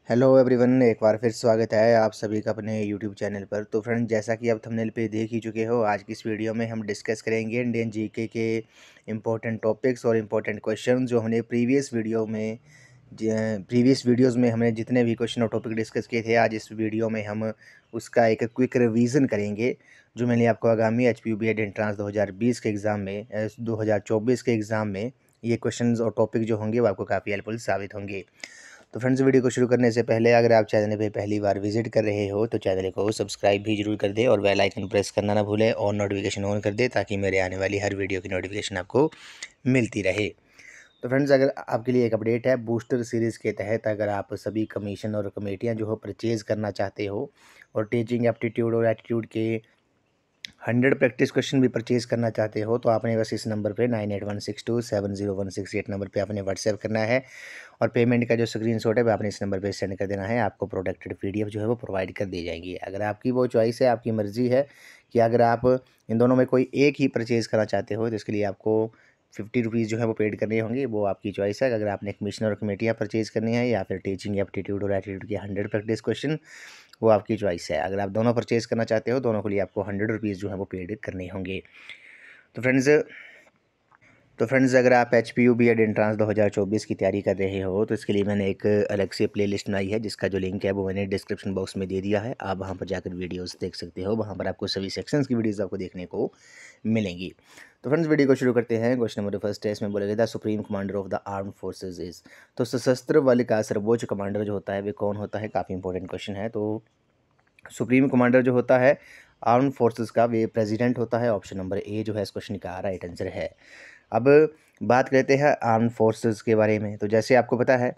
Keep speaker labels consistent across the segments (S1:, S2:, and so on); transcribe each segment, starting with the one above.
S1: Hello everyone, एक बार फिर स्वागत है आप सभी का अपने यूट्यूब चैनल पर। तो फ्रेंड, जैसा कि आप थंबनेल पे देख ही चुके हो, आज की इस वीडियो में हम डिस्कस करेंगे इंडियन जीके के इम्पोर्टेंट टॉपिक्स और इम्पोर्टेंट क्वेश्चन जो हमने प्रीवियस वीडियोस में हमने जितने भी क्वेश्चन और टॉपिक डिस्कस किए थे, आज इस वीडियो में हम उसका एक क्विक रिवीजन करेंगे जो मैंने आपको आगामी HPU BEd एंट्रांस 2020 के एग्ज़ाम में 2024 के एग्ज़ाम में ये क्वेश्चंस और टॉपिक जो होंगे वो आपको काफ़ी हेल्पफुल साबित होंगे। तो फ्रेंड्स, वीडियो को शुरू करने से पहले अगर आप चैनल पे पहली बार विजिट कर रहे हो तो चैनल को सब्सक्राइब भी जरूर कर दे और बेल आइकन प्रेस करना ना भूलें और नोटिफिकेशन ऑन कर दे ताकि मेरे आने वाली हर वीडियो की नोटिफिकेशन आपको मिलती रहे। तो फ्रेंड्स, अगर आपके लिए एक अपडेट है, बूस्टर सीरीज़ के तहत अगर आप सभी कमीशन और कमेटियाँ जो हो परचेज़ करना चाहते हो और टीचिंग एप्टीट्यूड और एटीट्यूड के 100 प्रैक्टिस क्वेश्चन भी परचेज़ करना चाहते हो तो आपने बस इस नंबर पे 9816270168 नंबर पे आपने व्हाट्सएप करना है और पेमेंट का जो स्क्रीनशॉट है वो आपने इस नंबर पे सेंड कर देना है। आपको प्रोडक्टेड PDF जो है वो प्रोवाइड कर दी जाएगी। अगर आपकी वो चॉइस है, आपकी मर्ज़ी है कि अगर आप इन दोनों में कोई एक ही परचेज़ करना चाहते हो तो इसके लिए आपको 50 रुपीज़ जो है वो पेड करने होंगे, वो आपकी चॉइस है। अगर आपने कमीशन और कमेटियाँ परचेज़ करनी है या फिर टीचिंग एप्टीट्यूड और एटीट्यूड के 100 प्रैक्टिस क्वेश्चन, वो आपकी चॉइस है। अगर आप दोनों परचेज़ करना चाहते हो, दोनों के लिए आपको 100 रुपीज़ जो है वो पेड करने होंगे। तो फ्रेंड्स, अगर आप HPU BEd एंट्रांस 2024 की तैयारी कर रहे हो तो इसके लिए मैंने एक अलग से प्लेलिस्ट बनाई है जिसका जो लिंक है वो मैंने डिस्क्रिप्शन बॉक्स में दे दिया है। आप वहां पर जाकर वीडियोस देख सकते हो, वहां पर आपको सभी सेक्शंस की वीडियोस आपको देखने को मिलेंगी। तो फ्रेंड्स, वीडियो को शुरू करते हैं। क्वेश्चन नंबर फर्स्ट है, इसमें बोला गया था supreme commander of the arm forces is. तो सशस्त्र बल का सर्वोच्च कमांडर जो होता है वे कौन होता है? काफ़ी इंपॉर्टेंट क्वेश्चन है। तो सुप्रीम कमांडर जो होता है आर्म फोर्सेस का, वे प्रेसिडेंट होता है। ऑप्शन नंबर ए जो है इस क्वेश्चन का राइट आंसर है। अब बात करते हैं आर्म फोर्सेस के बारे में। तो जैसे आपको पता है,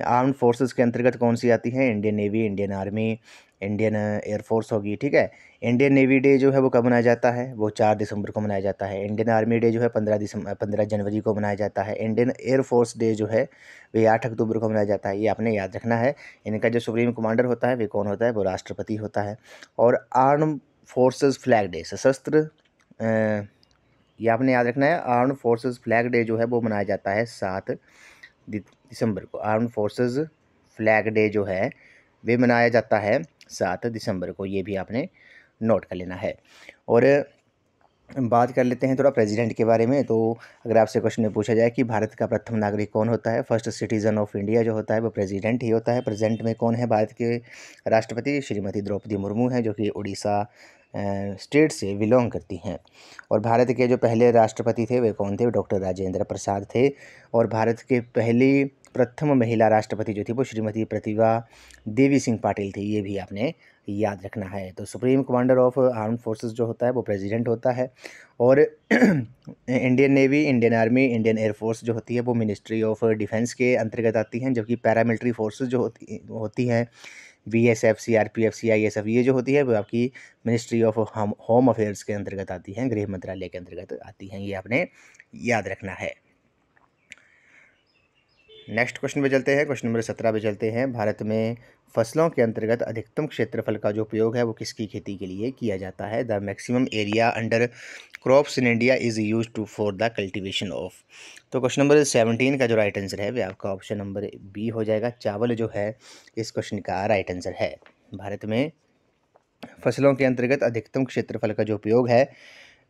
S1: आर्म फोर्सेस के अंतर्गत कौन सी आती है? Indian navy, Indian army, Indian air force होगी, ठीक है। इंडियन नेवी डे जो है वो कब मनाया जाता है? वो 4 दिसंबर को मनाया जाता है। इंडियन आर्मी डे जो है 15 जनवरी को मनाया जाता है। इंडियन एयरफोर्स डे जो है वे 8 अक्टूबर को मनाया जाता है। ये आपने याद रखना है। इनका जो सुप्रीम कमांडर होता है वे कौन होता है? वो राष्ट्रपति होता है। और आर्म फोर्सेस फ्लैग डे, सशस्त्र ये आपने याद रखना है। आर्म्ड फोर्सेस फ्लैग डे जो है वो मनाया जाता है 7 दिसंबर को। आर्म्ड फोर्सेस फ्लैग डे जो है वे मनाया जाता है 7 दिसंबर को। ये भी आपने नोट कर लेना है। और बात कर लेते हैं थोड़ा प्रेसिडेंट के बारे में। तो अगर आपसे क्वेश्चन में पूछा जाए कि भारत का प्रथम नागरिक कौन होता है, फर्स्ट सिटीजन ऑफ इंडिया जो होता है वो प्रेसिडेंट ही होता है। प्रेजेंट में कौन है भारत के राष्ट्रपति? श्रीमती द्रौपदी मुर्मू हैं जो कि उड़ीसा स्टेट से बिलोंग करती हैं। और भारत के जो पहले राष्ट्रपति थे वे कौन थे? डॉक्टर राजेंद्र प्रसाद थे। और भारत के पहली प्रथम महिला राष्ट्रपति जो थी वो श्रीमती प्रतिभा देवी सिंह पाटिल थी। ये भी आपने याद रखना है। तो supreme commander of armed forces जो होता है वो प्रेसिडेंट होता है। और Indian navy, Indian army, Indian air force जो होती है वो मिनिस्ट्री ऑफ डिफेंस के अंतर्गत आती हैं। जबकि पैरामिलिट्री फोर्सेस जो होती हैं BSF, CRPF, CISF, ये जो होती है वो आपकी मिनिस्ट्री ऑफ होम अफेयर्स के अंतर्गत आती हैं, गृह मंत्रालय के अंतर्गत आती हैं। ये आपने याद रखना है। नेक्स्ट क्वेश्चन पे चलते हैं। क्वेश्चन नंबर 17 पे चलते हैं। भारत में फसलों के अंतर्गत अधिकतम क्षेत्रफल का जो उपयोग है वो किसकी खेती के लिए किया जाता है? The maximum area under crops in India is used to for the cultivation of. तो क्वेश्चन नंबर 17 का जो राइट आंसर है वह आपका ऑप्शन नंबर बी हो जाएगा। चावल जो है इस क्वेश्चन का राइट आंसर है। भारत में फसलों के अंतर्गत अधिकतम क्षेत्रफल का जो उपयोग है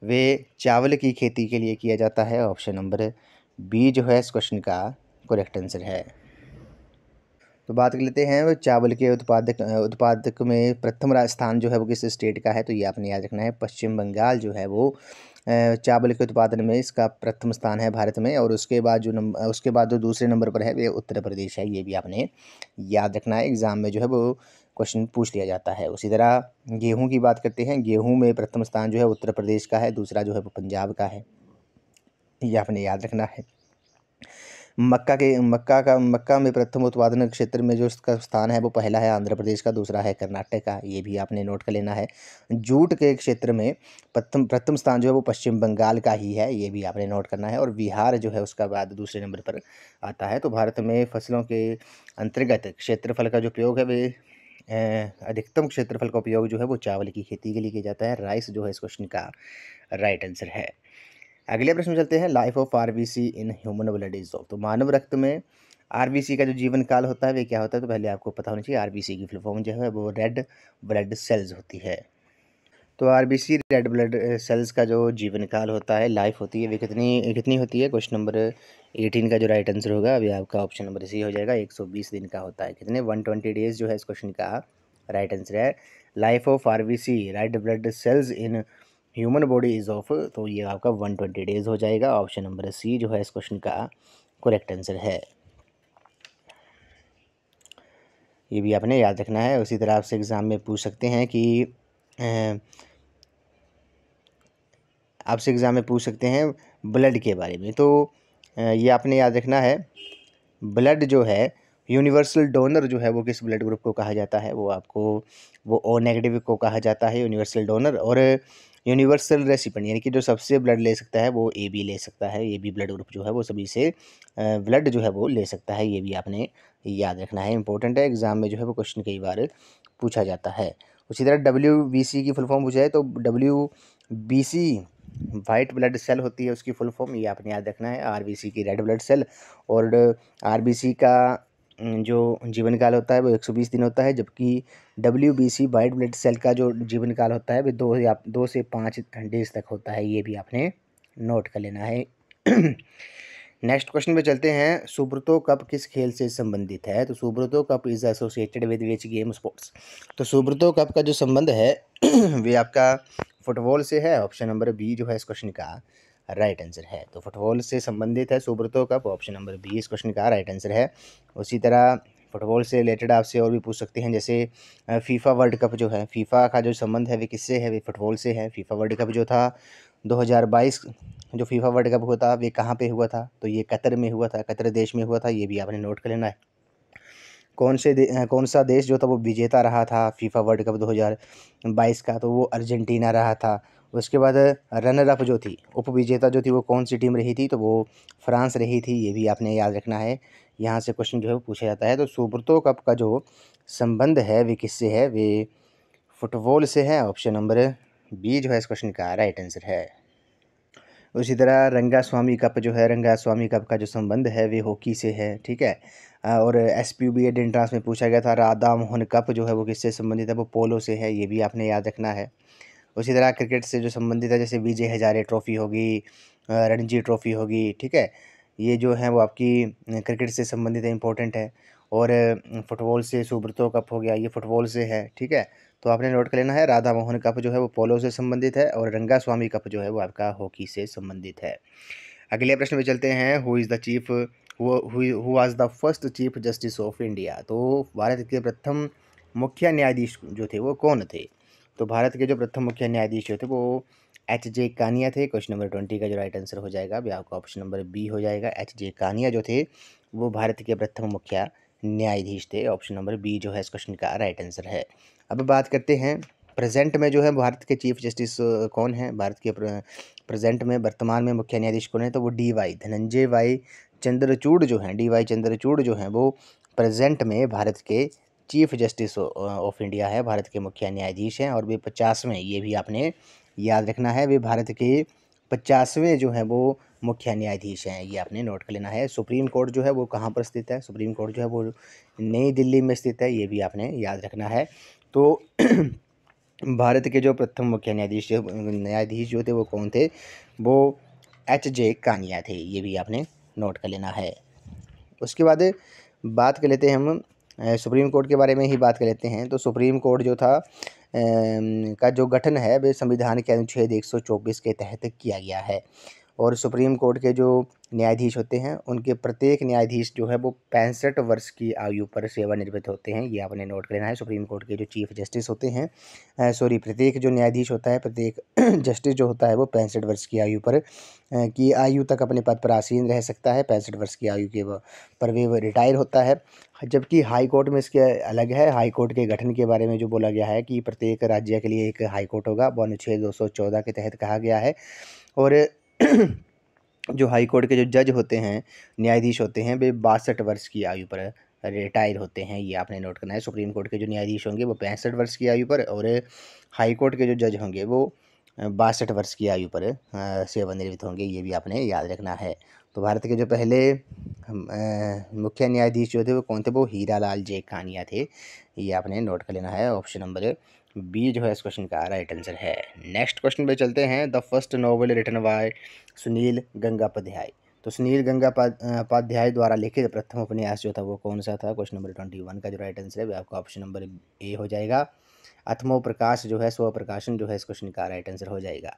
S1: वे चावल की खेती के लिए किया जाता है। ऑप्शन नंबर बी जो है इस क्वेश्चन का करेक्ट आंसर है। तो बात कर लेते हैं वो चावल के उत्पादक में प्रथम स्थान जो है वो किस स्टेट का है? तो ये आपने याद रखना है। पश्चिम बंगाल जो है वो चावल के उत्पादन में इसका प्रथम स्थान है भारत में। और उसके बाद जो दूसरे नंबर पर है वो उत्तर प्रदेश है। ये भी आपने याद रखना है। एग्जाम में जो है वो क्वेश्चन पूछ लिया जाता है। उसी तरह गेहूँ की बात करते हैं। गेहूँ में प्रथम स्थान जो है उत्तर प्रदेश का है, दूसरा जो है वो पंजाब का है। ये आपने याद रखना है। मक्का में प्रथम उत्पादन क्षेत्र में जो इसका स्थान है वो पहला है आंध्र प्रदेश का, दूसरा है कर्नाटक का। ये भी आपने नोट कर लेना है। जूट के क्षेत्र में प्रथम स्थान जो है वो पश्चिम बंगाल का ही है। ये भी आपने नोट करना है। और बिहार जो है उसका बाद दूसरे नंबर पर आता है। तो भारत में फसलों के अंतर्गत क्षेत्रफल का जो उपयोग है वे अधिकतम क्षेत्रफल का उपयोग जो है वो चावल की खेती के लिए किया जाता है। राइस जो है इस क्वेश्चन का राइट आंसर है। अगले प्रश्न में चलते हैं। Life of RBC in human blood is of. तो मानव रक्त में आरबीसी का जो जीवन काल होता है वे क्या होता है, तो पहले आपको पता होना चाहिए आरबीसी की फुल फॉर्म जो है वो रेड ब्लड सेल्स होती है। तो आरबीसी रेड ब्लड सेल्स का जो जीवन काल होता है, लाइफ होती है, वे कितनी कितनी होती है। क्वेश्चन नंबर 18 का जो राइट आंसर होगा अभी आपका ऑप्शन नंबर सी हो जाएगा। 120 दिन का होता है। कितने 120 डेज जो है इस क्वेश्चन का राइट आंसर है। Life of RBC red blood cells in human body is of, तो ये आपका 120 डेज हो जाएगा। ऑप्शन नंबर सी जो है इस क्वेश्चन का करेक्ट आंसर है। ये भी आपने याद रखना है। उसी तरह आपसे एग्ज़ाम में पूछ सकते हैं कि आपसे एग्ज़ाम में पूछ सकते हैं ब्लड के बारे में, तो ये आपने याद रखना है। ब्लड जो है यूनिवर्सल डोनर जो है वो किस ब्लड ग्रुप को कहा जाता है, वो आपको वो ओ नेगेटिव को कहा जाता है यूनिवर्सल डोनर। और यूनिवर्सल रेसिपिएंट यानी कि जो सबसे ब्लड ले सकता है वो ए बी ले सकता है। ए बी ब्लड ग्रुप जो है वो सभी से ब्लड जो है वो ले सकता है। ये भी आपने याद रखना है, इंपॉर्टेंट है। एग्ज़ाम में जो है वो क्वेश्चन कई बार पूछा जाता है। उसी तरह WBC की फुल फॉर्म पूछा है, तो WBC वाइट ब्लड सेल होती है उसकी फुल फॉर्म, ये आपने याद रखना है। आरबीसी की रेड ब्लड सेल। और आरबीसी का जो जीवन काल होता है वो 120 दिन होता है, जबकि WBC वाइट ब्लड सेल का जो जीवन काल होता है वो 2 से 5 डेज तक होता है। ये भी आपने नोट कर लेना है। नेक्स्ट क्वेश्चन पे चलते हैं। सुब्रतो कप किस खेल से संबंधित है, तो Subroto Cup is associated with which game sports, तो सुब्रतो कप का जो संबंध है वे आपका फुटबॉल से है। ऑप्शन नंबर बी जो है इस क्वेश्चन का राइट आंसर है। तो फुटबॉल से संबंधित है Subroto Cup, option number B इस क्वेश्चन का राइट आंसर है। उसी तरह फुटबॉल से रिलेटेड आपसे और भी पूछ सकते हैं, जैसे फीफा वर्ल्ड कप जो है, फीफा का जो संबंध है वे किससे है, वे फुटबॉल से है। फीफा वर्ल्ड कप जो था 2022 जो फीफा वर्ल्ड कप हुआ था वे कहाँ पे हुआ था, तो ये कतर में हुआ था, कतर देश में हुआ था। ये भी आपने नोट कर लेना है। कौन सा देश जो था वो विजेता रहा था फीफा वर्ल्ड कप 2022 का, तो वो अर्जेंटीना रहा था। उसके बाद रनर अप जो थी, उप विजेता जो थी, वो कौन सी टीम रही थी, तो वो फ्रांस रही थी। ये भी आपने याद रखना है, यहाँ से क्वेश्चन जो है वो पूछा जाता है। तो सुब्रतो कप का जो संबंध है वे किससे है, वे फुटबॉल से है। ऑप्शन नंबर बी जो है इस क्वेश्चन का राइट आंसर है। उसी तरह रंगास्वामी कप जो है, रंगास्वामी कप का जो संबंध है वे हॉकी से है, ठीक है। और SPUB एंट्रांस में पूछा गया था राधा मोहन कप जो है वो किससे संबंधित है, वो पोलो से है। ये भी आपने याद रखना है। उसी तरह क्रिकेट से जो संबंधित है, जैसे विजय हजारे ट्रॉफी होगी, रणजी ट्रॉफी होगी, ठीक है। ये जो है वो आपकी क्रिकेट से संबंधित है, इंपॉर्टेंट है। और फुटबॉल से सुब्रतो कप हो गया, ये फुटबॉल से है, ठीक है। तो आपने नोट कर लेना है, राधा मोहन कप जो है वो पोलो से संबंधित है, और रंगास्वामी कप जो है वो आपका हॉकी से संबंधित है। अगले प्रश्न में चलते हैं। Who is the chief who was the first chief justice of India, तो भारत के प्रथम मुख्य न्यायाधीश जो थे वो कौन थे, तो भारत के जो प्रथम मुख्य न्यायाधीश जो थे वो HJ कानिया थे। क्वेश्चन नंबर 20 का जो राइट आंसर हो जाएगा अभी आपका ऑप्शन नंबर बी हो जाएगा। HJ कानिया जो थे वो भारत के प्रथम मुख्य न्यायाधीश थे। ऑप्शन नंबर बी जो है इस क्वेश्चन का राइट आंसर है। अब बात करते हैं प्रेजेंट में जो है भारत के चीफ जस्टिस कौन है, भारत के प्रेजेंट में वर्तमान में मुख्य न्यायाधीश कौन है, तो वो DY धनंजय वाई चंद्रचूड़ जो हैं, DY चंद्रचूड़ जो हैं वो प्रेजेंट में भारत के चीफ जस्टिस ऑफ इंडिया है, भारत के मुख्य न्यायाधीश हैं। और वे 50वें, ये भी आपने याद रखना है, वे भारत के 50वें जो हैं वो मुख्य न्यायाधीश हैं। ये आपने नोट कर लेना है। सुप्रीम कोर्ट जो है वो कहाँ पर स्थित है, सुप्रीम कोर्ट जो है वो नई दिल्ली में स्थित है। ये भी आपने याद रखना है। तो भारत के जो प्रथम मुख्य न्यायाधीश जो थे वो कौन थे, वो HJ कानिया थे। ये भी आपने नोट कर लेना है। उसके बाद बात कर लेते हैं हम सुप्रीम कोर्ट के बारे में ही बात कर लेते हैं। तो सुप्रीम कोर्ट जो था का जो गठन है वे संविधान के अनुच्छेद 124 के तहत किया गया है। और सुप्रीम कोर्ट के जो न्यायाधीश होते हैं उनके प्रत्येक न्यायाधीश जो है वो 65 वर्ष की आयु पर सेवानिवृत्त होते हैं। ये आपने नोट कर लेना है। सुप्रीम कोर्ट के जो चीफ जस्टिस होते हैं, प्रत्येक जो न्यायाधीश होता है, प्रत्येक जस्टिस जो होता है वो 65 वर्ष की आयु पर की आयु तक अपने पद पर आसीन रह सकता है। 65 वर्ष की आयु के पर वे रिटायर होता है। जबकि हाई कोर्ट में इसके अलग है। हाई कोर्ट के गठन के बारे में जो बोला गया है कि प्रत्येक राज्य के लिए एक हाई कोर्ट होगा, वो अनुच्छेद 214 के तहत कहा गया है। और जो हाई कोर्ट के जो जज होते हैं, न्यायाधीश होते हैं, वे 62 वर्ष की आयु पर रिटायर होते हैं। ये आपने नोट करना है। सुप्रीम कोर्ट के जो न्यायाधीश होंगे वो 65 वर्ष की आयु पर, और हाई कोर्ट के जो जज होंगे वो 62 वर्ष की आयु पर सेवानिवृत्त होंगे। ये भी आपने याद रखना है। तो भारत के जो पहले मुख्य न्यायाधीश जो थे वो कौन थे, वो हीरा लाल जेठानिया थे। ये आपने नोट कर लेना है। ऑप्शन नंबर बी जो है इस क्वेश्चन का राइट आंसर है। नेक्स्ट क्वेश्चन पे चलते हैं। The first novel written by Sunil Gangopadhyay. तो सुनील गंगोपाध्याय द्वारा लिखित प्रथम उपन्यास जो था वो कौन सा था। क्वेश्चन नंबर 21 का जो राइट आंसर है वो आपका ऑप्शन नंबर ए हो जाएगा। अथमो प्रकाश जो है, स्व प्रकाशन जो है इस क्वेश्चन का राइट आंसर हो जाएगा।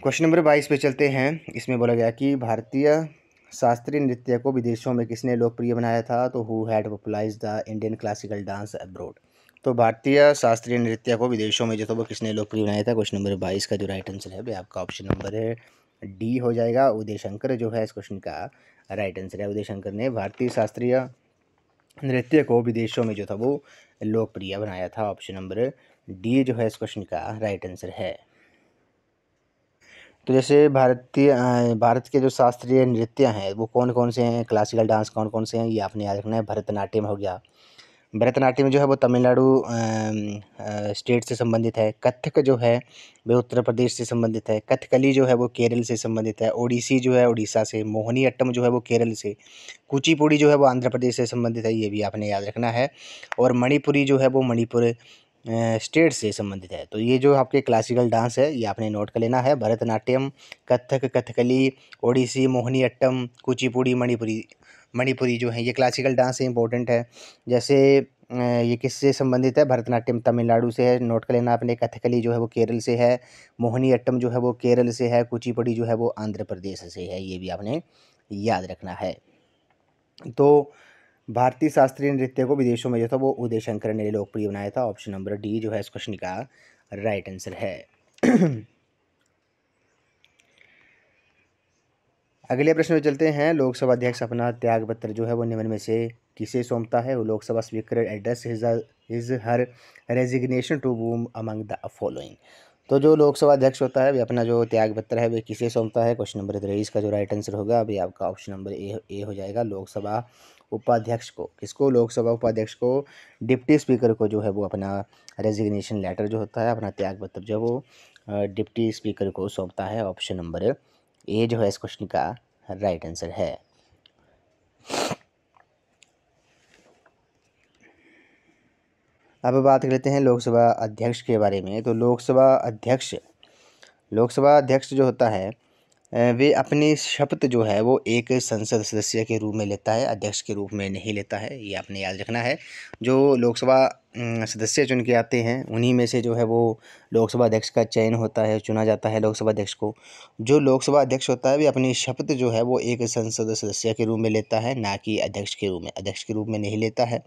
S1: क्वेश्चन नंबर 22 पे चलते हैं। इसमें बोला गया कि भारतीय शास्त्रीय नृत्य को विदेशों में किसने लोकप्रिय बनाया था। तो who had popularised the Indian classical dance abroad. तो भारतीय शास्त्रीय नृत्य को विदेशों में जो था वो किसने लोकप्रिय बनाया था। क्वेश्चन नंबर 22 का जो राइट आंसर है वो आपका ऑप्शन नंबर डी हो जाएगा। उदय शंकर जो है इस क्वेश्चन का राइट आंसर है। उदय शंकर ने भारतीय शास्त्रीय नृत्य को विदेशों में जो था वो लोकप्रिय बनाया था। ऑप्शन नंबर डी जो है इस क्वेश्चन का राइट आंसर है। तो जैसे भारत के जो शास्त्रीय नृत्य हैं वो कौन कौन से हैं, क्लासिकल डांस कौन कौन से हैं, ये आपने याद रखना है। भरतनाट्यम हो गया, भरतनाट्यम जो है वो तमिलनाडु स्टेट से संबंधित है। कथक जो है वो उत्तर प्रदेश से संबंधित है। कथकली जो है वो केरल से संबंधित है। ओडिसी जो है उड़ीसा से। मोहिनी अट्टम जो है वो केरल से। कुचिपुड़ी जो है वो आंध्र प्रदेश से संबंधित है, ये भी आपने याद रखना है। और मणिपुरी जो है वो मणिपुर स्टेट से संबंधित है। तो ये जो आपके क्लासिकल डांस है ये आपने नोट कर लेना है। भरतनाट्यम, कथक, कथकली, ओडिसी, मोहिनी अट्टम, कुचिपुड़ी, मणिपुरी जो है ये क्लासिकल डांस है, इंपॉर्टेंट है। जैसे ये किससे संबंधित है, भरतनाट्यम तमिलनाडु से है, नोट कर लेना आपने। कथकली जो है वो केरल से है। मोहिनी अट्टम जो है वो केरल से है। कुचिपुड़ी जो है वो आंध्र प्रदेश से है, ये भी आपने याद रखना है। तो भारतीय शास्त्रीय नृत्य को विदेशों में जो था वो उदय शंकर ने लोकप्रिय बनाया था। ऑप्शन नंबर डी जो है इस क्वेश्चन का राइट आंसर है। अगले प्रश्न में चलते हैं। लोकसभा अध्यक्ष अपना त्याग पत्र जो है वो निम्न में से किसे सौंपता है। वो Lok Sabha speaker address is her resignation to whom among the following. तो जो लोकसभा अध्यक्ष होता है वे अपना जो त्याग पत्र है वे किसे सौंपता है। क्वेश्चन नंबर 23 का जो राइट आंसर होगा अभी आपका ऑप्शन नंबर ए हो जाएगा। लोकसभा उपाध्यक्ष को, किसको, लोकसभा उपाध्यक्ष को, डिप्टी स्पीकर को जो है वो अपना रेजिग्नेशन लेटर जो होता है, अपना त्याग पत्र जो वो डिप्टी स्पीकर को सौंपता है। ऑप्शन नंबर ए जो है इस क्वेश्चन का राइट आंसर है। अब बात कर लेते हैं लोकसभा अध्यक्ष के बारे में। तो लोकसभा अध्यक्ष जो होता है वे अपनी शपथ जो है वो एक संसद सदस्य के रूप में लेता है, अध्यक्ष के रूप में नहीं लेता है, ये आपने याद रखना है। जो लोकसभा सदस्य चुन के आते हैं उन्हीं में से जो है वो लोकसभा अध्यक्ष का चयन होता है, चुना जाता है लोकसभा अध्यक्ष को। जो लोकसभा अध्यक्ष होता है वे अपनी शपथ जो है वो एक संसद सदस्य के रूप में लेता है, ना कि अध्यक्ष के रूप में नहीं लेता है।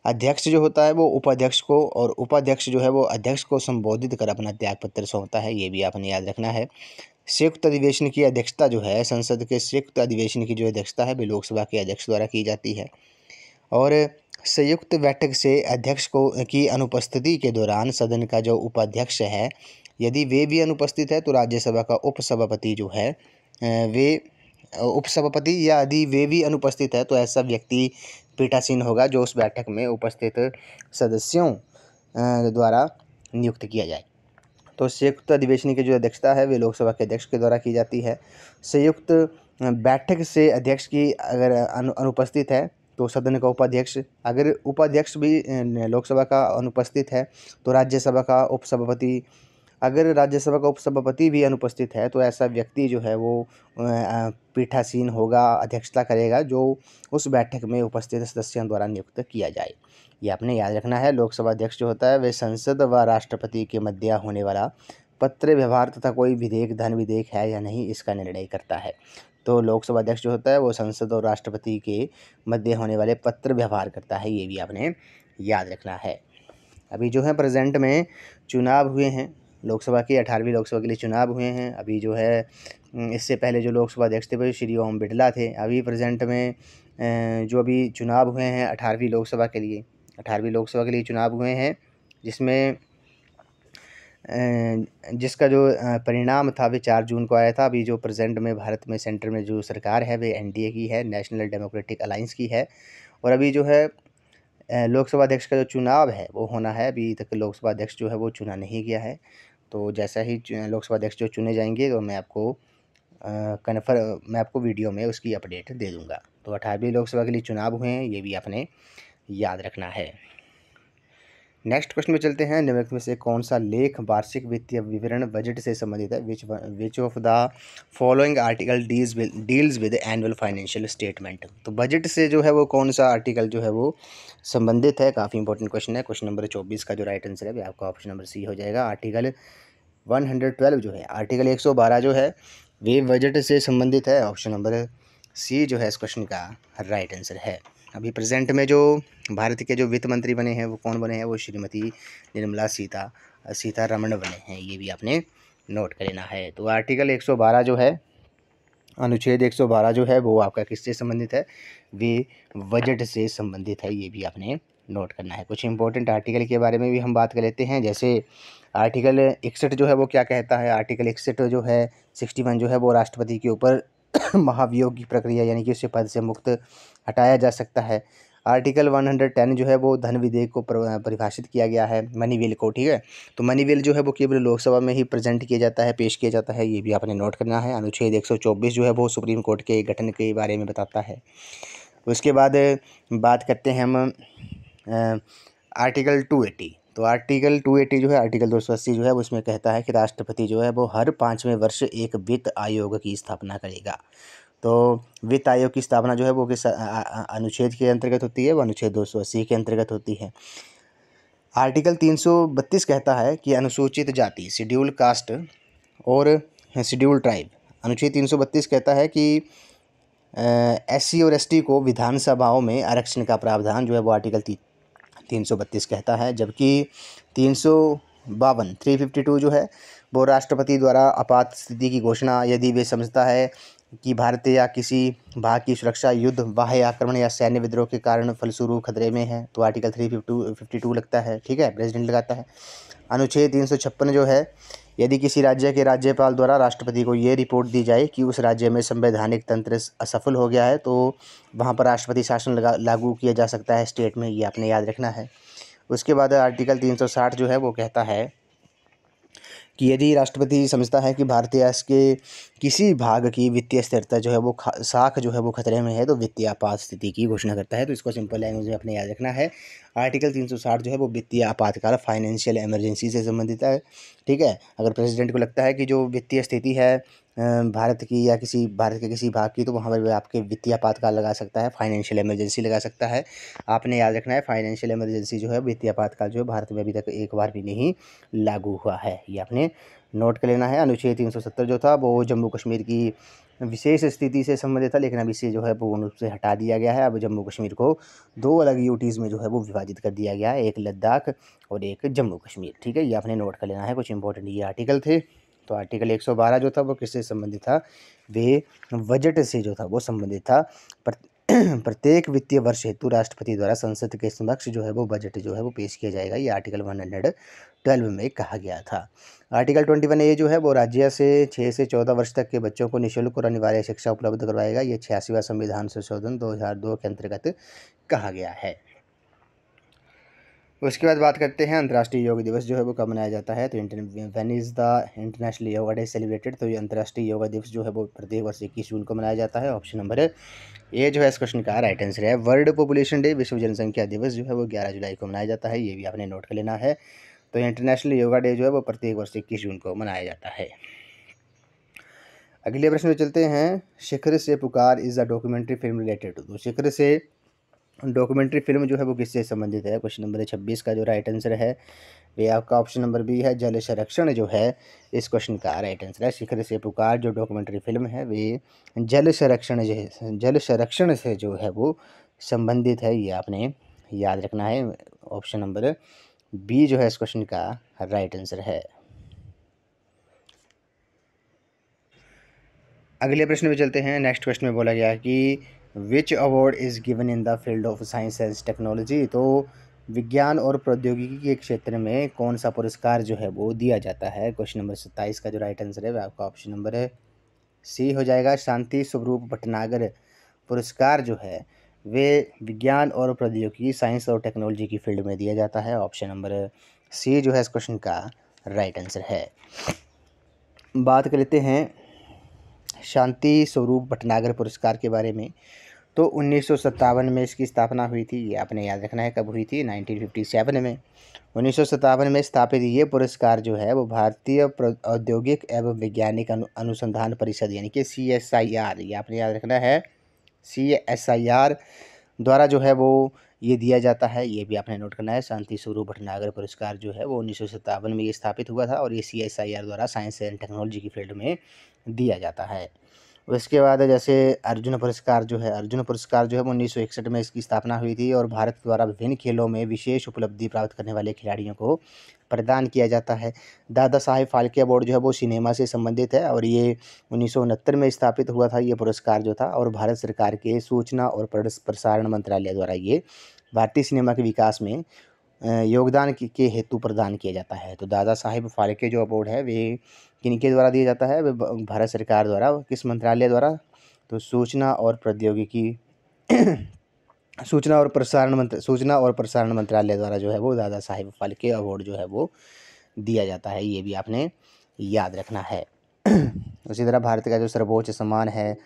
S1: अध्यक्ष जो होता है वो उपाध्यक्ष को, और उपाध्यक्ष जो है वो अध्यक्ष को संबोधित कर अपना त्यागपत्र सौंपता है, ये भी आपने याद रखना है। संयुक्त अधिवेशन की अध्यक्षता जो है, संसद के संयुक्त अधिवेशन की जो अध्यक्षता है वे लोकसभा के अध्यक्ष द्वारा की जाती है। और संयुक्त बैठक से अध्यक्ष की अनुपस्थिति के दौरान सदन का जो उपाध्यक्ष है यदि वे भी अनुपस्थित है तो राज्यसभा का उपसभापति जो है वे उपसभापति, या यदि वे भी अनुपस्थित है तो ऐसा व्यक्ति पीठासीन होगा जो उस बैठक में उपस्थित सदस्यों द्वारा नियुक्त किया जाए। तो संयुक्त अधिवेशन की जो अध्यक्षता है वे लोकसभा के अध्यक्ष के द्वारा की जाती है। संयुक्त बैठक से अध्यक्ष की अगर अनुपस्थित है तो सदन का उपाध्यक्ष, अगर उपाध्यक्ष भी लोकसभा का अनुपस्थित है तो राज्यसभा का उपसभापति, अगर राज्यसभा का उपसभापति भी अनुपस्थित है तो ऐसा व्यक्ति जो है वो पीठासीन होगा, अध्यक्षता करेगा जो उस बैठक में उपस्थित सदस्यों द्वारा नियुक्त किया जाए। ये आपने याद रखना है। लोकसभा अध्यक्ष जो होता है वे संसद व राष्ट्रपति के मध्य होने वाला पत्र व्यवहार तथा कोई विधेयक, धन विधेयक है या नहीं, इसका निर्णय करता है। तो लोकसभा अध्यक्ष जो होता है वो संसद और राष्ट्रपति के मध्य होने वाले पत्र व्यवहार करता है, ये भी आपने याद रखना है। अभी जो है प्रेजेंट में चुनाव हुए हैं, लोकसभा की 18वीं लोकसभा के लिए चुनाव हुए हैं। अभी जो है इससे पहले जो लोकसभा अध्यक्ष थे वो श्री ओम बिरला थे। अभी प्रेजेंट में जो अभी चुनाव हुए हैं 18वीं लोकसभा के लिए चुनाव हुए हैं, जिसमें जिसका जो परिणाम था वे 4 जून को आया था। अभी जो प्रेजेंट में भारत में सेंटर में जो सरकार है वे एनडीए की है, नेशनल डेमोक्रेटिक अलायंस की है। और अभी जो है लोकसभा अध्यक्ष का जो चुनाव है वो होना है। अभी तक लोकसभा अध्यक्ष जो है वो चुना नहीं गया है। तो जैसा ही लोकसभा अध्यक्ष जो चुने जाएंगे तो मैं आपको मैं आपको वीडियो में उसकी अपडेट दे दूँगा। तो 18वीं लोकसभा के लिए चुनाव हुए हैं, ये भी आपने याद रखना है। नेक्स्ट क्वेश्चन में चलते हैं। निम्नलिखित में से कौन सा लेख वार्षिक वित्तीय विवरण बजट से संबंधित है? Which of the following article deals with annual financial statement. तो बजट से जो है वो कौन सा आर्टिकल जो है वो संबंधित है? काफ़ी इंपॉर्टेंट क्वेश्चन है। क्वेश्चन नंबर 24 का जो राइट आंसर है वो आपका ऑप्शन नंबर सी हो जाएगा। आर्टिकल 112 जो है, आर्टिकल 112 जो है वे बजट से संबंधित है। ऑप्शन नंबर सी जो है इस क्वेश्चन का राइट आंसर है। अभी प्रेजेंट में जो भारत के जो वित्त मंत्री बने हैं वो कौन बने हैं? वो श्रीमती निर्मला सीतारमण बने हैं। ये भी आपने नोट कर लेना है। तो आर्टिकल 112 जो है, अनुच्छेद 112 जो है वो आपका किससे संबंधित है? वे बजट से संबंधित है। ये भी आपने नोट करना है। कुछ इंपॉर्टेंट आर्टिकल के बारे में भी हम बात कर लेते हैं। जैसे आर्टिकल 61 जो है वो क्या कहता है? आर्टिकल 61 जो है 61 जो है वो राष्ट्रपति के ऊपर महाभियोग की प्रक्रिया यानी कि उससे पद से मुक्त हटाया जा सकता है। आर्टिकल 110 जो है वो धन विधेयक को परिभाषित किया गया है, मनी बिल को। ठीक है, तो मनी बिल जो है वो केवल लोकसभा में ही प्रेजेंट किया जाता है, पेश किया जाता है। ये भी आपने नोट करना है। अनुच्छेद 124 जो है वो सुप्रीम कोर्ट के गठन के बारे में बताता है। उसके बाद बात करते हैं हम आर्टिकल 280। तो आर्टिकल 280 जो है, आर्टिकल 280 जो है उसमें कहता है कि राष्ट्रपति जो है वो हर 5वें वर्ष एक वित्त आयोग की स्थापना करेगा। तो वित्त आयोग की स्थापना जो है वो किस अनुच्छेद के अंतर्गत होती है? वो अनुच्छेद 280 के अंतर्गत होती है। आर्टिकल 332 कहता है कि अनुसूचित जाति, शेड्यूल कास्ट और शेड्यूल ट्राइब, अनुच्छेद 332 कहता है कि SC और ST को विधानसभाओं में आरक्षण का प्रावधान जो है वो आर्टिकल 332 कहता है। जबकि 352 जो है वो राष्ट्रपति द्वारा आपात स्थिति की घोषणा यदि वे समझता है कि भारत या किसी भाग की सुरक्षा युद्ध, बाह्य आक्रमण या सैन्य विद्रोह के कारण फलस्वरूप खतरे में है, तो आर्टिकल 352 लगता है। ठीक है, प्रेसिडेंट लगाता है। अनुच्छेद 356 जो है, यदि किसी राज्य के राज्यपाल द्वारा राष्ट्रपति को ये रिपोर्ट दी जाए कि उस राज्य में संवैधानिक तंत्र असफल हो गया है तो वहाँ पर राष्ट्रपति शासन लागू किया जा सकता है स्टेट में। ये आपने याद रखना है। उसके बाद आर्टिकल 360 जो है वो कहता है कि यदि राष्ट्रपति समझता है कि भारत या इसके किसी भाग की वित्तीय स्थिरता जो है वो साख जो है वो खतरे में है, तो वित्तीय आपात स्थिति की घोषणा करता है। तो इसको सिंपल लैंग्वेज में अपने याद रखना है। आर्टिकल 360 जो है वो वित्तीय आपातकाल, फाइनेंशियल इमरजेंसी से संबंधित है। ठीक है, अगर प्रेसिडेंट को लगता है कि जो वित्तीय स्थिति है भारत की या भारत के किसी भाग की, तो वहाँ पर आपके वित्तीय आपातकाल लगा सकता है, फाइनेंशियल इमरजेंसी लगा सकता है। आपने याद रखना है, फाइनेंशियल इमरजेंसी जो है, वित्तीय आपातकाल जो है भारत में अभी तक एक बार भी नहीं लागू हुआ है। ये आपने नोट कर लेना है। अनुच्छेद 370 जो था वो जम्मू कश्मीर की विशेष स्थिति से संबंधित था, लेकिन अब इसे जो है पूर्ण रूप से हटा दिया गया है। अब जम्मू कश्मीर को 2 अलग यूटीज़ में जो है वो विभाजित कर दिया गया है, एक लद्दाख और एक जम्मू कश्मीर। ठीक है, ये आपने नोट कर लेना है। कुछ इंपॉर्टेंट ये आर्टिकल थे। तो आर्टिकल 112 जो था वो किससे संबंधित था? वे बजट से जो था वो संबंधित था। प्रत्येक वित्तीय वर्ष हेतु राष्ट्रपति द्वारा संसद के समक्ष जो है वो बजट जो है वो पेश किया जाएगा। ये आर्टिकल 112 में कहा गया था। आर्टिकल 21A जो है वो राज्य से 6 से 14 वर्ष तक के बच्चों को निःशुल्क और अनिवार्य शिक्षा उपलब्ध करवाएगा। ये 86वां संविधान संशोधन 2002 के अंतर्गत कहा गया है। उसके बाद बात करते हैं अंतर्राष्ट्रीय योग दिवस जो है वो कब मनाया जाता है? तो when is the international yoga day celebrated? तो ये अंतर्राष्ट्रीय योगा दिवस जो है वो प्रत्येक वर्ष 21 जून को मनाया जाता है। ऑप्शन नंबर ए जो है इस क्वेश्चन का राइट आंसर है। वर्ल्ड पॉपुलेशन डे, विश्व जनसंख्या दिवस जो है वो 11 जुलाई को मनाया जाता है। ये भी आपने नोट कर लेना है। तो इंटरनेशनल योगा डे जो है वो प्रत्येक वर्ष 21 जून को मनाया जाता है। अगले प्रश्न में चलते हैं। शिखर से पुकार is a documentary film related? तो शिखर से डॉक्यूमेंट्री फिल्म जो है वो किससे संबंधित है? क्वेश्चन नंबर 26 का जो राइट आंसर है वे आपका ऑप्शन नंबर बी है। जल संरक्षण जो है इस क्वेश्चन का राइट आंसर है। शिखर से पुकार जो डॉक्यूमेंट्री फिल्म है वे जल संरक्षण से जो है वो संबंधित है। ये आपने याद रखना है। ऑप्शन नंबर बी जो है इस क्वेश्चन का राइट आंसर है। अगले प्रश्न में चलते हैं। नेक्स्ट क्वेश्चन में बोला गया है कि which award is given in the field of science and technology? तो विज्ञान और प्रौद्योगिकी के क्षेत्र में कौन सा पुरस्कार जो है वो दिया जाता है? क्वेश्चन नंबर 27 का जो राइट आंसर है वह आपका ऑप्शन नंबर सी हो जाएगा। शांति स्वरूप भटनागर पुरस्कार जो है वे विज्ञान और प्रौद्योगिकी, साइंस और टेक्नोलॉजी की फील्ड में दिया जाता है। ऑप्शन नंबर सी जो है इस क्वेश्चन का राइट आंसर है। बात कर लेते हैं शांति स्वरूप भटनागर पुरस्कार के बारे में, तो 1957 में इसकी स्थापना हुई थी। ये आपने याद रखना है कब हुई थी, 1957 में। 1957 में स्थापित ये पुरस्कार जो है वो भारतीय औद्योगिक एवं वैज्ञानिक अनुसंधान परिषद यानी कि CSIR, ये आपने याद रखना है, CSIR द्वारा जो है वो ये दिया जाता है। ये भी आपने नोट करना है। शांति स्वरूप भटनागर पुरस्कार जो है वो 1957 में ये स्थापित हुआ था और ये CSIR द्वारा साइंस एंड टेक्नोलॉजी की फील्ड में दिया जाता है। उसके बाद जैसे अर्जुन पुरस्कार जो है, अर्जुन पुरस्कार जो है वो 1961 में इसकी स्थापना हुई थी और भारत द्वारा विभिन्न खेलों में विशेष उपलब्धि प्राप्त करने वाले खिलाड़ियों को प्रदान किया जाता है। दादा साहेब फाल्के अवार्ड जो है वो सिनेमा से संबंधित है और ये 1969 में स्थापित हुआ था ये पुरस्कार जो था, और भारत सरकार के सूचना और प्रसारण मंत्रालय द्वारा ये भारतीय सिनेमा के विकास में योगदान के हेतु प्रदान किया जाता है। तो दादा साहेब फाल्के जो अवार्ड है वे किनके द्वारा दिया जाता है, वे भारत सरकार द्वारा, किस मंत्रालय द्वारा, तो सूचना और प्रौद्योगिकी सूचना और प्रसारण मंत्रालय द्वारा जो है वो दादा साहेब फाल्के अवार्ड जो है वो दिया जाता है। ये भी आपने याद रखना है। उसी तरह भारत का जो सर्वोच्च सम्मान है,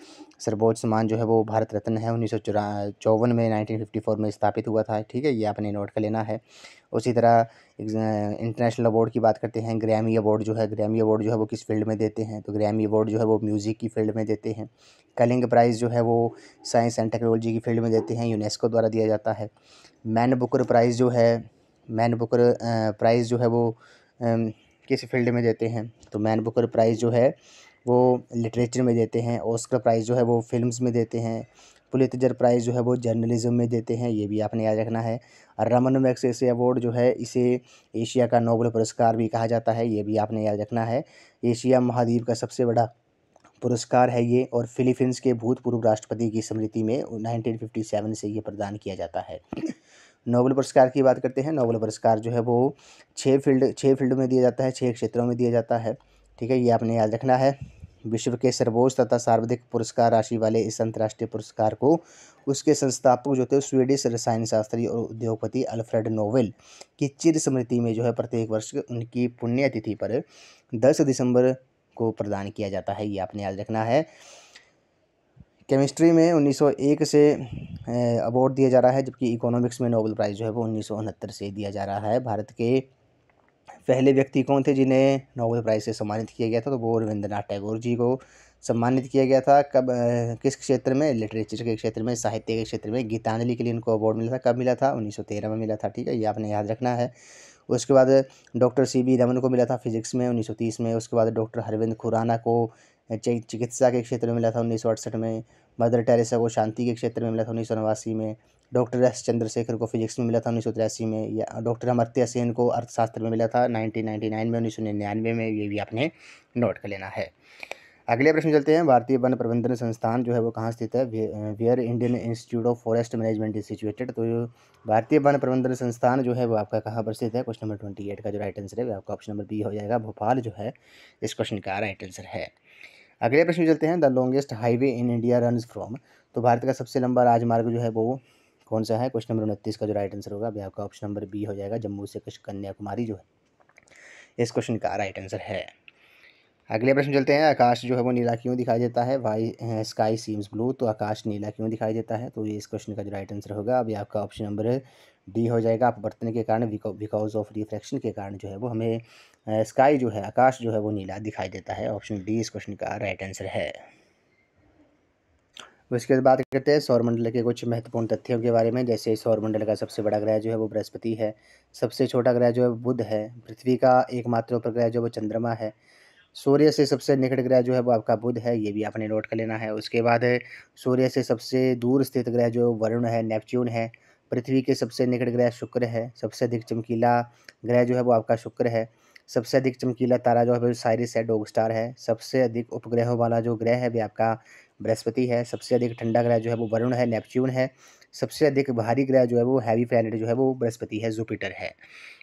S1: सर्वोच्च सम्मान जो है वो भारत रत्न है, 1954 में 1954 में स्थापित हुआ था। ठीक है, ये आपने नोट कर लेना है। उसी तरह इंटरनेशनल अवार्ड की बात करते हैं, ग्रैमी अवार्ड जो है, ग्रैमी अवार्ड जो है वो किस फील्ड में देते हैं, तो ग्रैमी अवार्ड जो है वो म्यूज़िक की फील्ड में देते हैं। कलिंग प्राइज़ जो है वो साइंस एंड टेक्नोलॉजी की फील्ड में देते हैं, यूनेस्को द्वारा दिया जाता है। मैन बुकर प्राइज़ जो है, मैन बुकर प्राइज़ जो है वो किस फील्ड में देते हैं, तो मैन बुकर प्राइज़ जो है वो लिटरेचर में देते हैं। ऑस्कर प्राइज़ जो है वो फिल्म्स में देते हैं। पुलित्ज़र प्राइज़ जो है वो जर्नलिज्म में देते हैं, ये भी आपने याद रखना है। और रमन मैग्सेसे अवार्ड जो है इसे एशिया का नोबेल पुरस्कार भी कहा जाता है, ये भी आपने याद रखना है। एशिया महाद्वीप का सबसे बड़ा पुरस्कार है ये, और फिलीपींस के भूतपूर्व राष्ट्रपति की स्मृति में 1957 से ये प्रदान किया जाता है। नोबेल पुरस्कार की बात करते हैं। नोबेल पुरस्कार जो है वो 6 फील्ड में दिया जाता है, 6 क्षेत्रों में दिया जाता है। ठीक है, ये आपने याद रखना है। विश्व के सर्वोच्च तथा सर्वाधिक पुरस्कार राशि वाले इस अंतर्राष्ट्रीय पुरस्कार को उसके संस्थापक जो थे स्वीडिश रसायन शास्त्री और उद्योगपति अल्फ्रेड नोबेल की चिर स्मृति में जो है प्रत्येक वर्ष उनकी पुण्यतिथि पर 10 दिसंबर को प्रदान किया जाता है, ये आपने याद रखना है। केमिस्ट्री में 1901 से अवार्ड दिया जा रहा है, जबकि इकोनॉमिक्स में नोबेल प्राइज़ जो है वो 1969 से दिया जा रहा है। भारत के पहले व्यक्ति कौन थे जिन्हें नोबेल प्राइज़ से सम्मानित किया गया था, तो वो रविंद्रनाथ टैगोर जी को सम्मानित किया गया था। कब, किस क्षेत्र में, लिटरेचर के क्षेत्र में, साहित्य के क्षेत्र में। गीतांजलि के लिए इनको अवार्ड मिला था, कब मिला था, 1913 में मिला था। ठीक है, ये आपने याद रखना है। उसके बाद डॉक्टर CB रमन को मिला था फिजिक्स में 1930 में। उसके बाद डॉक्टर हरविंद खुराना को चिकित्सा के क्षेत्र में मिला था 1968 में। मदर टेरेसा को शांति के क्षेत्र में मिला था 1989 में। डॉक्टर S चंद्रशेखर को फिजिक्स में मिला था 1983 में। या डॉक्टर अमर्त्य सेन को अर्थशास्त्र में मिला था 1999 में, 1999 में। ये भी आपने नोट कर लेना है। अगले प्रश्न चलते हैं। भारतीय वन प्रबंधन संस्थान जो है वो कहाँ स्थित है, where Indian Institute of Forest Management is situated. तो भारतीय वन प्रबंधन संस्थान जो है वो आपका कहाँ पर स्थित है, क्वेश्चन नंबर 28 का जो राइट आंसर है वो आपका ऑप्शन नंबर बी हो जाएगा, भोपाल जो है इस क्वेश्चन का राइट आंसर है। अगले प्रश्न चलते हैं। The longest highway in India runs from. तो भारत का सबसे लंबा राजमार्ग जो है वो कौन सा है, क्वेश्चन नंबर 29 का जो राइट आंसर होगा वो आपका ऑप्शन नंबर बी हो जाएगा, जम्मू से कन्याकुमारी जो है इस क्वेश्चन का राइट आंसर है। अगले प्रश्न चलते हैं। आकाश जो है वो नीला क्यों दिखाई देता है, वाई स्काई सीम्स ब्लू। तो आकाश नीला क्यों दिखाई देता है, तो ये इस क्वेश्चन का जो राइट आंसर होगा अभी आपका ऑप्शन नंबर डी हो जाएगा। अपवर्तन के कारण, बिकॉज ऑफ रिफ्रैक्शन के कारण जो है वो हमें स्काई जो है, आकाश जो है वो नीला दिखाई देता है। ऑप्शन डी इस क्वेश्चन का राइट आंसर है। उसके बाद बात करते हैं सौरमंडल के कुछ महत्वपूर्ण तथ्यों के बारे में। जैसे सौरमंडल का सबसे बड़ा ग्रह जो है वो बृहस्पति है, सबसे छोटा ग्रह जो है बुध है, पृथ्वी का एकमात्र उपग्रह जो वो चंद्रमा है, सूर्य से सबसे निकट ग्रह जो है वो आपका बुध है, ये भी आपने नोट कर लेना है। उसके बाद सूर्य से सबसे दूर स्थित ग्रह जो वरुण है, नेपच्यून है। पृथ्वी के सबसे निकट ग्रह शुक्र है, सबसे अधिक चमकीला ग्रह जो है वो आपका शुक्र है। सबसे अधिक चमकीला तारा जो है वो साइरिस है, डॉग स्टार है। सबसे अधिक उपग्रहों वाला जो ग्रह है वो आपका बृहस्पति है। सबसे अधिक ठंडा ग्रह जो है वो वरुण है, नेपच्यून है। सबसे अधिक भारी ग्रह जो है वो हैवी प्लैनेट जो है वो बृहस्पति है, जुपिटर है।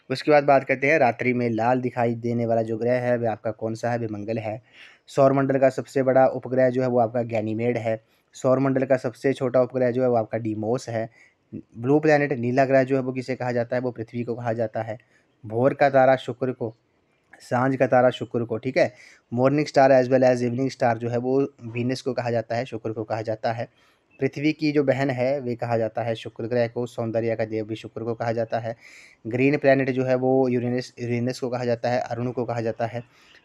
S1: उसके बाद बात करते हैं रात्रि में लाल दिखाई देने वाला जो ग्रह है वह आपका कौन सा है, वह मंगल है। सौरमंडल का सबसे बड़ा उपग्रह जो है वो आपका गैनीमेड है। सौरमंडल का सबसे छोटा उपग्रह जो है वो आपका डीमोस है। ब्लू प्लैनेट नीला ग्रह जो है वो किसे कहा जाता है, वो पृथ्वी को कहा जाता है। भोर का तारा शुक्र को सांझ का तारा शुक्र को, ठीक है। Morning star as well as evening star जो है वो वीनस को कहा जाता है, शुक्र को कहा जाता है। पृथ्वी की जो बहन है वे कहा जाता है शुक्र ग्रह को, सौंदर्य का देव भी शुक्र को कहा जाता है। ग्रीन प्लैनेट जो है वो यूरेनस यूरेनस को कहा जाता है, अरुण को कहा जाता है।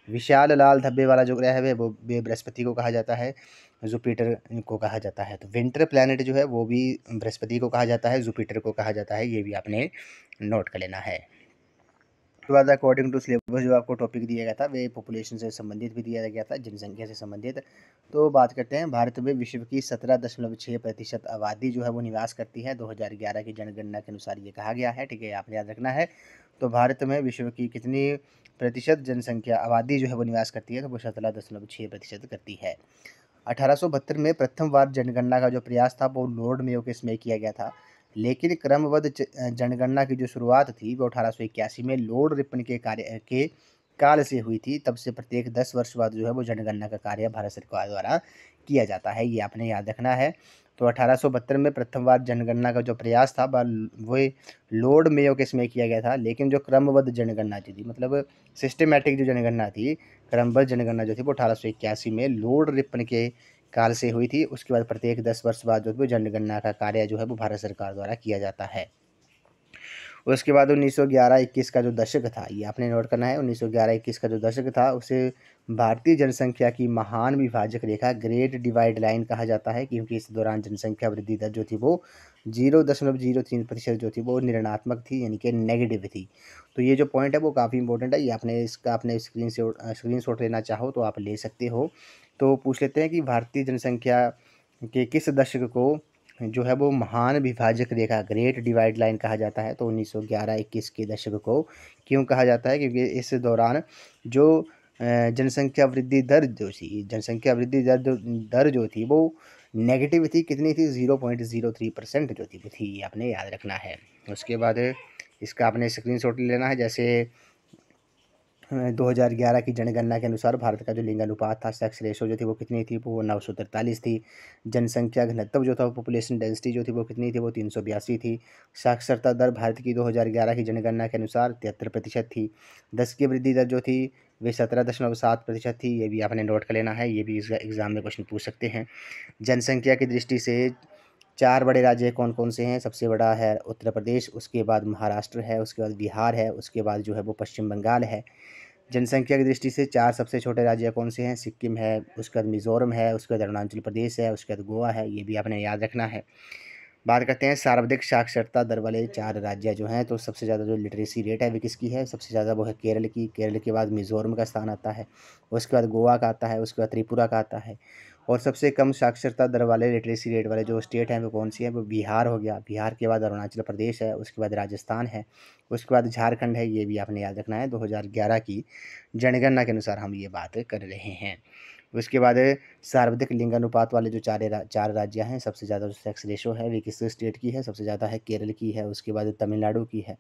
S1: विशाल लाल धब्बे वाला जो ग्रह है वो बृहस्पति को कहा जाता है, जुपिटर को कहा जाता है। तो विंटर प्लैनेट जो है वो भी बृहस्पति को कहा जाता है, जुपिटर को कहा जाता है, ये भी आपने नोट कर लेना है। उसके बाद अकॉर्डिंग टू सिलेबस जो आपको टॉपिक दिया गया था वे पॉपुलेशन से संबंधित भी दिया गया था, जनसंख्या से संबंधित। तो बात करते हैं, भारत में विश्व की 17.6% आबादी जो है वो निवास करती है, 2011 की जनगणना के अनुसार ये कहा गया है, ठीक है, आपने याद रखना है। तो भारत में विश्व की कितनी प्रतिशत जनसंख्या आबादी जो है वो निवास करती है, तो वो 17.6% करती है। 1872 में प्रथम बार जनगणना का जो प्रयास था वो लॉर्ड मेयो के समय किया गया था, लेकिन क्रमबद्ध जनगणना की जो शुरुआत थी वो 1881 में लॉर्ड रिपन के कार्य के काल से हुई थी। तब से प्रत्येक 10 वर्ष बाद जो है वो जनगणना का कार्य भारत सरकार द्वारा किया जाता है, ये आपने याद रखना है। तो 1872 में प्रथम बार जनगणना का जो प्रयास था वो लॉर्ड मेयो के समय किया गया था, लेकिन जो क्रमबद्ध जनगणना थी मतलब सिस्टमेटिक जो जनगणना थी, क्रमबद्ध जनगणना जो थी वो 1881 में लॉर्ड रिपन के काल से हुई थी। उसके बाद प्रत्येक 10 वर्ष बाद जो है जनगणना का कार्य जो है वो भारत सरकार द्वारा किया जाता है। उसके बाद 1911-21 का जो दशक था, ये आपने नोट करना है, 1911-21 का जो दशक था उसे भारतीय जनसंख्या की महान विभाजक रेखा ग्रेट डिवाइड लाइन कहा जाता है, क्योंकि इस दौरान जनसंख्या वृद्धि दर जो थी वो 0.03% जो थी वो ऋणात्मक थी, यानी कि नेगेटिव थी। तो ये जो पॉइंट है वो काफ़ी इंपॉर्टेंट है, ये आपने स्क्रीन शॉट लेना चाहो तो आप ले सकते हो। तो पूछ लेते हैं कि भारतीय जनसंख्या के किस दशक को जो है वो महान विभाजक रेखा ग्रेट डिवाइड लाइन कहा जाता है। तो 1911-21 के दशक को क्यों कहा जाता है, क्योंकि इस दौरान जो जनसंख्या वृद्धि दर जो थी, दर जो थी वो नेगेटिव थी, कितनी थी, 0.03% जो थी वो थी, ये आपने याद रखना है। उसके बाद इसका आपने स्क्रीनशॉट लेना है। जैसे 2011 की जनगणना के अनुसार भारत का जो लिंगानुपात था, सेक्स रेशो जो थी वो कितनी थी, वो 943 थी। जनसंख्या घनत्व जो था, पॉपुलेशन डेंसिटी जो थी वो कितनी थी, वो 382 थी। साक्षरता दर भारत की 2011 की जनगणना के अनुसार 73% थी। 10 की वृद्धि दर जो थी वे 17.7% थी, ये भी आपने नोट कर लेना है, ये भी एग्जाम में क्वेश्चन पूछ सकते हैं। जनसंख्या की दृष्टि से 4 बड़े राज्य कौन कौन से हैं, सबसे बड़ा है उत्तर प्रदेश, उसके बाद महाराष्ट्र है, उसके बाद बिहार है, उसके बाद जो है वो पश्चिम बंगाल है। जनसंख्या की दृष्टि से 4 सबसे छोटे राज्य कौन से हैं, सिक्किम है, उसके बाद मिज़ोरम है, उसके बाद अरुणाचल प्रदेश है, उसके बाद गोवा है, ये भी आपने याद रखना है। बात करते हैं सर्वाधिक साक्षरता दर वाले 4 राज्य जो हैं, तो सबसे ज़्यादा जो लिटरेसी रेट है वो किसकी है, सबसे ज़्यादा वो है केरल की। केरल के बाद मिज़ोरम का स्थान आता है, उसके बाद गोवा का आता है, उसके बाद त्रिपुरा का आता है। और सबसे कम साक्षरता दर वाले लिटरेसी रेट वाले जो स्टेट हैं वो कौन सी है, वो बिहार हो गया। बिहार के बाद अरुणाचल प्रदेश है, उसके बाद राजस्थान है, उसके बाद झारखंड है, ये भी आपने याद रखना है। 2011 की जनगणना के अनुसार हम ये बात कर रहे हैं। उसके बाद सर्वाधिक लिंगानुपात वाले जो 4 राज्य हैं, सबसे ज़्यादा जो सेक्स रेशो है वे किस स्टेट की है, सबसे ज़्यादा है केरल की है, उसके बाद तमिलनाडु की है,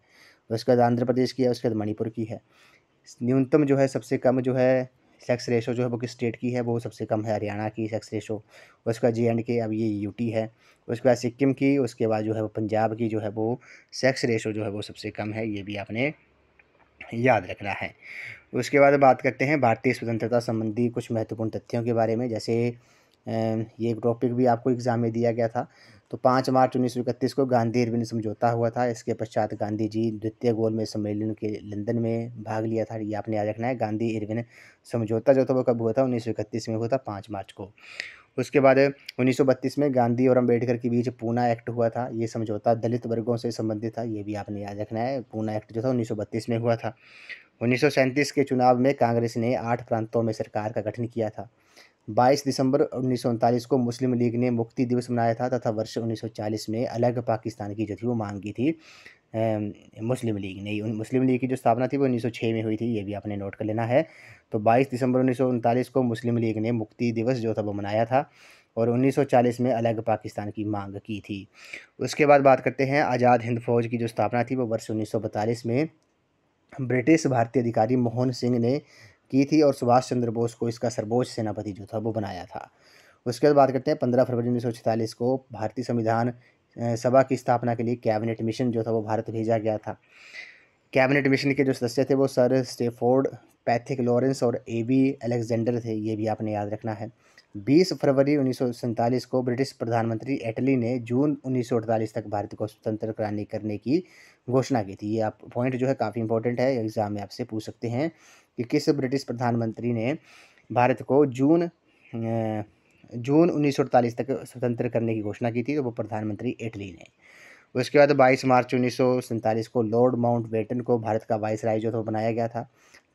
S1: उसके बाद आंध्र प्रदेश की है, उसके बाद मणिपुर की है। न्यूनतम जो है सबसे कम जो है सेक्स रेशो जो है वो किस स्टेट की है, वो सबसे कम है हरियाणा की सेक्स रेशो। उसके बाद J&K, अब ये यूटी है। उसके बाद सिक्किम की, उसके बाद जो है वो पंजाब की जो है वो सेक्स रेशो जो है वो सबसे कम है, ये भी आपने याद रखना है। उसके बाद बात करते हैं भारतीय स्वतंत्रता संबंधी कुछ महत्वपूर्ण तथ्यों के बारे में। जैसे ये एक टॉपिक भी आपको एग्जाम में दिया गया था। तो 5 मार्च 1931 को गांधी इरविन समझौता हुआ था। इसके पश्चात गांधी जी द्वितीय गोलमेज सम्मेलन के लंदन में भाग लिया था, ये आपने याद रखना है। गांधी इरविन समझौता जो था वो कब हुआ था, 1931 में हुआ था, 5 मार्च को। उसके बाद 1932 में गांधी और अम्बेडकर के बीच पूना एक्ट हुआ था। ये समझौता दलित वर्गों से संबंधित था, ये भी आपने याद रखना है। पूना एक्ट जो था 1932 में हुआ था। 1937 के चुनाव में कांग्रेस ने 8 प्रांतों में सरकार का गठन किया था। 22 दिसंबर 1939 को मुस्लिम लीग ने मुक्ति दिवस मनाया था तथा वर्ष 1940 में अलग पाकिस्तान की जो थी वो मांग की थी मुस्लिम लीग ने। मुस्लिम लीग की जो स्थापना थी वो 1906 में हुई थी, ये भी आपने नोट कर लेना है। तो 22 दिसंबर 1939 को मुस्लिम लीग ने मुक्ति दिवस जो था वो मनाया था और 1940 में अलग पाकिस्तान की मांग की थी। उसके बाद बात करते हैं आज़ाद हिंद फौज की जो स्थापना थी वो वर्ष 1942 में ब्रिटिश भारतीय अधिकारी मोहन सिंह ने की थी और सुभाष चंद्र बोस को इसका सर्वोच्च सेनापति जो था वो बनाया था। उसके बाद बात करते हैं 15 फरवरी 1946 को भारतीय संविधान सभा की स्थापना के लिए कैबिनेट मिशन जो था वो भारत भेजा गया था। कैबिनेट मिशन के जो सदस्य थे वो सर स्टेफोर्ड
S2: पैथिक लॉरेंस और AB अलेक्जेंडर थे, ये भी आपने याद रखना है। 20 फरवरी 1947 को ब्रिटिश प्रधानमंत्री एटली ने जून 1948 तक भारत को स्वतंत्र करने की घोषणा की थी। ये आप पॉइंट जो है काफ़ी इंपॉर्टेंट है, एग्जाम में आपसे पूछ सकते हैं कि किस ब्रिटिश प्रधानमंत्री ने भारत को जून 1948 तक स्वतंत्र करने की घोषणा की थी, तो वो प्रधानमंत्री एटली ने। उसके बाद 22 मार्च 1947 को लॉर्ड माउंटबेटन को भारत का वाइसराय जो था बनाया गया था।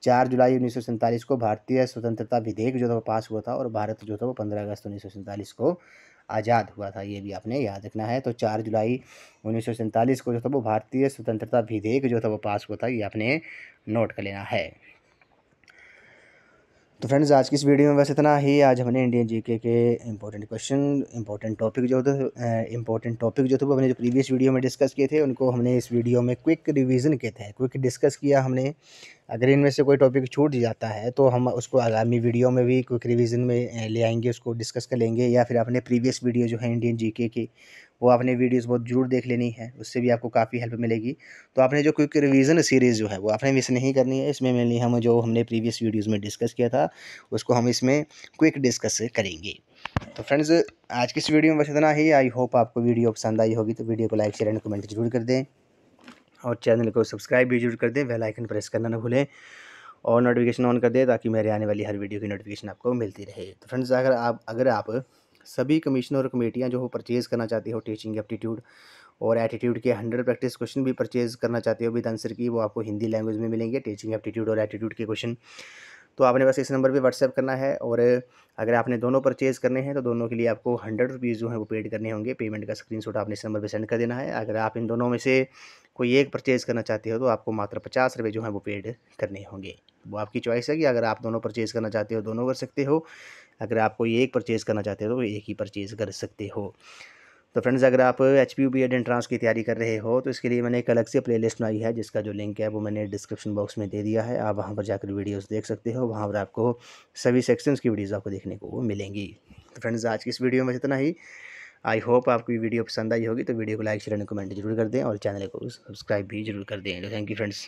S2: 4 जुलाई 1947 को भारतीय स्वतंत्रता विधेयक जो था वो पास हुआ था और भारत जो था वो 15 अगस्त 1947 को आज़ाद हुआ था, ये भी आपने याद रखना है। तो 4 जुलाई 1947 को जो था वो भारतीय स्वतंत्रता विधेयक जो था वो पास हुआ था, ये आपने नोट कर लेना है। तो फ्रेंड्स, आज की इस वीडियो में बस इतना ही। आज हमने इंडियन जीके के इंपॉर्टेंट क्वेश्चन, इंपॉर्टेंट टॉपिक जो थे वो हमने जो प्रीवियस वीडियो में डिस्कस किए थे, उनको हमने इस वीडियो में क्विक रिवीजन के तहत क्विक डिस्कस किया हमने। अगर इनमें से कोई टॉपिक छूट जाता है तो हम उसको आगामी वीडियो में भी क्विक रिवीजन में ले आएंगे, उसको डिस्कस कर लेंगे। या फिर आपने प्रीवियस वीडियो जो है इंडियन जीके की, वो आपने वीडियोस बहुत ज़रूर देख लेनी है, उससे भी आपको काफ़ी हेल्प मिलेगी। तो आपने जो क्विक रिवीजन सीरीज़ जो है वो आपने मिस नहीं करनी है। इसमें मेनली हम जो हमने प्रीवियस वीडियोज़ में डिस्कस किया था उसको हम इसमें क्विक डिस्कस करेंगे। तो फ्रेंड्स, आज की इस वीडियो में बस इतना ही। आई होप आपको वीडियो पसंद आई होगी, तो वीडियो को लाइक शेयर एंड कमेंट जरूर कर दें और चैनल को सब्सक्राइब भी जरूर कर दें। बेल आइकन प्रेस करना ना भूलें और नोटिफिकेशन ऑन कर दें ताकि मेरे आने वाली हर वीडियो की नोटिफिकेशन आपको मिलती रहे। तो फ्रेंड्स, अगर आप सभी कमीशन और कमेटियाँ जो हो परचेज़ करना चाहते हो, टीचिंग एप्टीट्यूड और एटीट्यूड के 100 प्रैक्टिस क्वेश्चन भी परचेज़ करना चाहते हो विद आंसर की, वो आपको हिंदी लैंग्वेज में मिलेंगे, टीचिंग एप्टीट्यूड और एटीट्यूड के क्वेश्चन। तो आपने बस इस नंबर पे व्हाट्सएप करना है और अगर आपने दोनों परचेज़ करने हैं तो दोनों के लिए आपको 100 रुपीज़ जो है वो पेड करने होंगे। पेमेंट का स्क्रीनशॉट आपने इस नंबर पे सेंड कर देना है। अगर आप इन दोनों में से कोई एक परचेज़ करना चाहते हो तो आपको मात्र 50 रुपये जो है वो पेड करने होंगे। वो आपकी चॉइस है कि अगर आप दोनों परचेज़ करना चाहते हो दोनों कर सकते हो, अगर आप कोई एक परचेज़ करना चाहते हो तो एक ही परचेज़ कर सकते हो। तो फ्रेंड्स, अगर आप HPU BEd एंट्रांस की तैयारी कर रहे हो तो इसके लिए मैंने एक अलग से प्लेलिस्ट बनाई है, जिसका जो लिंक है वो मैंने डिस्क्रिप्शन बॉक्स में दे दिया है। आप वहां पर जाकर वीडियोस देख सकते हो, वहां पर आपको सभी सेक्शंस की वीडियोस आपको देखने को मिलेंगी। तो फ्रेंड्स, आज की इस वीडियो में इतना ही। आई होप आपको वीडियो पसंद आई होगी, तो वीडियो को लाइक शेयर एंड कमेंट जरूर कर दें और चैनल को सब्सक्राइब भी जरूर कर दें। तो थैंक यू फ्रेंड्स।